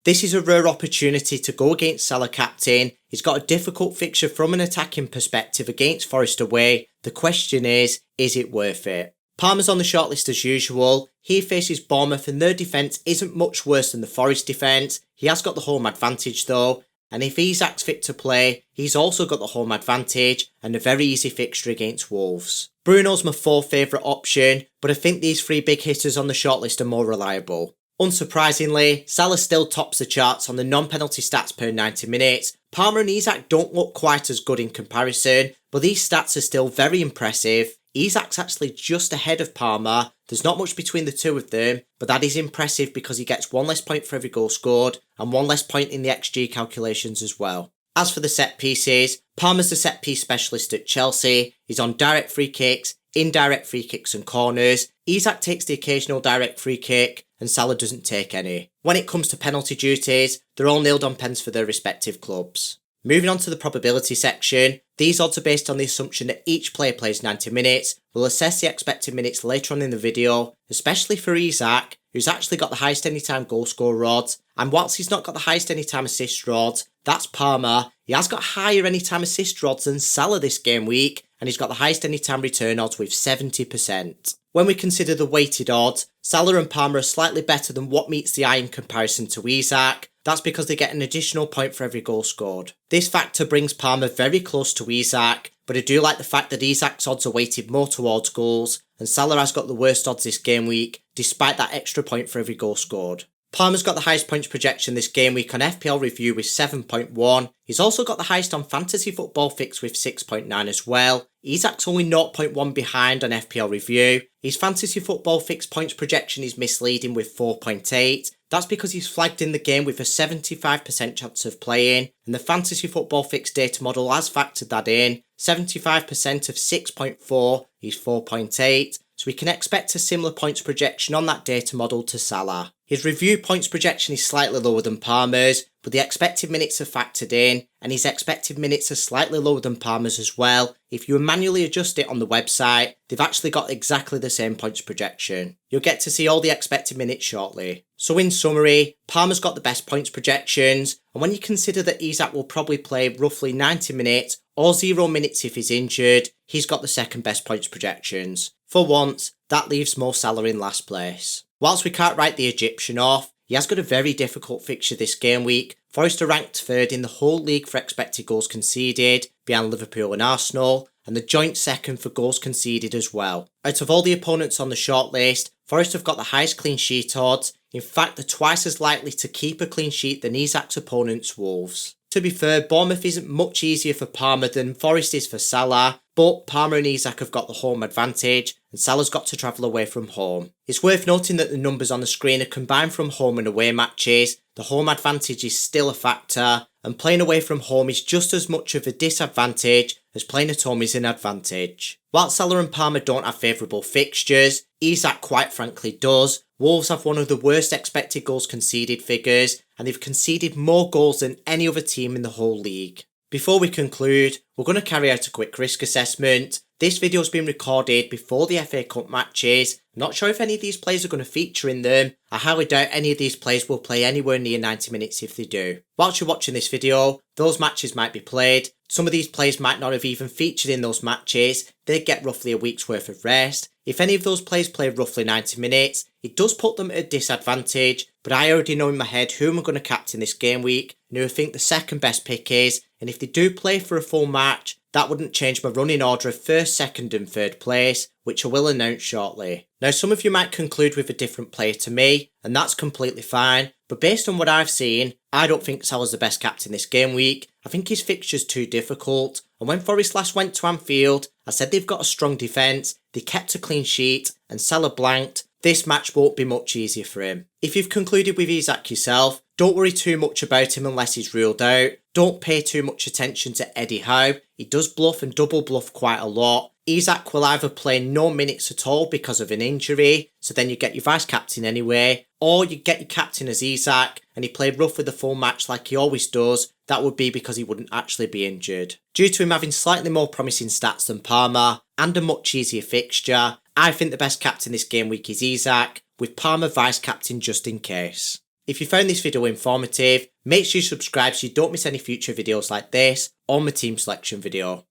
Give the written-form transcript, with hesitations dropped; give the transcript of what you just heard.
This is a rare opportunity to go against Salah captain. He's got a difficult fixture from an attacking perspective against Forest away. The question is it worth it? Palmer's on the shortlist as usual. He faces Bournemouth and their defence isn't much worse than the Forest defence. He has got the home advantage though. And if Isak's fit to play, he's also got the home advantage and a very easy fixture against Wolves. Bruno's my fourth favourite option, but I think these three big hitters on the shortlist are more reliable. Unsurprisingly, Salah still tops the charts on the non-penalty stats per 90 minutes. Palmer and Isak don't look quite as good in comparison, but these stats are still very impressive. Isak's actually just ahead of Palmer. There's not much between the two of them, but that is impressive because he gets one less point for every goal scored and one less point in the XG calculations as well. As for the set pieces, Palmer's the set piece specialist at Chelsea. He's on direct free kicks, indirect free kicks and corners. Isak takes the occasional direct free kick and Salah doesn't take any. When it comes to penalty duties, they're all nailed on pens for their respective clubs. Moving on to the probability section, these odds are based on the assumption that each player plays 90 minutes. We'll assess the expected minutes later on in the video, especially for Isak, who's actually got the highest anytime goal scorer odds, and whilst he's not got the highest anytime assist odds, that's Palmer. He has got higher anytime assist odds than Salah this game week, and he's got the highest anytime return odds with 70%. When we consider the weighted odds, Salah and Palmer are slightly better than what meets the eye in comparison to Isak. That's because they get an additional point for every goal scored. This factor brings Palmer very close to Isak, but I do like the fact that Isak's odds are weighted more towards goals, and Salah has got the worst odds this game week, despite that extra point for every goal scored. Palmer's got the highest points projection this game week on FPL Review with 7.1. He's also got the highest on Fantasy Football Fix with 6.9 as well. Isak's only 0.1 behind on FPL Review. His Fantasy Football Fix points projection is misleading with 4.8. That's because he's flagged in the game with a 75% chance of playing, and the Fantasy Football Fix data model has factored that in. 75% of 6.4 is 4.8, so we can expect a similar points projection on that data model to Salah. His review points projection is slightly lower than Palmer's, but the expected minutes are factored in, and his expected minutes are slightly lower than Palmer's as well. If you manually adjust it on the website, they've actually got exactly the same points projection. You'll get to see all the expected minutes shortly. So in summary, Palmer's got the best points projections, and when you consider that Isak will probably play roughly 90 minutes or 0 minutes if he's injured, he's got the second best points projections. For once, that leaves Mo Salah in last place. Whilst we can't write the Egyptian off, he has got a very difficult fixture this game week. Forest are ranked third in the whole league for expected goals conceded, behind Liverpool and Arsenal, and the joint second for goals conceded as well. Out of all the opponents on the shortlist, Forest have got the highest clean sheet odds. In fact, they're twice as likely to keep a clean sheet than Isak's opponents, Wolves. To be fair, Bournemouth isn't much easier for Palmer than Forest is for Salah, but Palmer and Isak have got the home advantage, and Salah's got to travel away from home. It's worth noting that the numbers on the screen are combined from home and away matches. The home advantage is still a factor, and playing away from home is just as much of a disadvantage as playing at home is an advantage. While Salah and Palmer don't have favourable fixtures, Isak quite frankly does. Wolves have one of the worst expected goals conceded figures, and they've conceded more goals than any other team in the whole league. Before we conclude, we're going to carry out a quick risk assessment. This video has been recorded before the FA Cup matches. I'm not sure if any of these players are going to feature in them. I highly doubt any of these players will play anywhere near 90 minutes if they do. Whilst you're watching this video, those matches might be played. Some of these players might not have even featured in those matches. They get roughly a week's worth of rest. If any of those players play roughly 90 minutes, it does put them at a disadvantage, but I already know in my head who I'm going to captain this game week and who I think the second best pick is, and if they do play for a full match, that wouldn't change my running order of first, second and third place, which I will announce shortly. Now some of you might conclude with a different player to me, and that's completely fine, but based on what I've seen, I don't think Salah's the best captain this game week. I think his fixture's too difficult, and when Forest last went to Anfield, I said they've got a strong defence, they kept a clean sheet, and Salah blanked. This match won't be much easier for him. If you've concluded with Isak yourself, don't worry too much about him unless he's ruled out. Don't pay too much attention to Eddie Howe. He does bluff and double bluff quite a lot. Isak will either play no minutes at all because of an injury, so then you get your vice captain anyway, or you get your captain as Isak and he played roughly the full match like he always does. That would be because he wouldn't actually be injured. Due to him having slightly more promising stats than Palmer and a much easier fixture, I think the best captain this game week is Isak, with Palmer vice captain just in case. If you found this video informative, make sure you subscribe so you don't miss any future videos like this or my team selection video.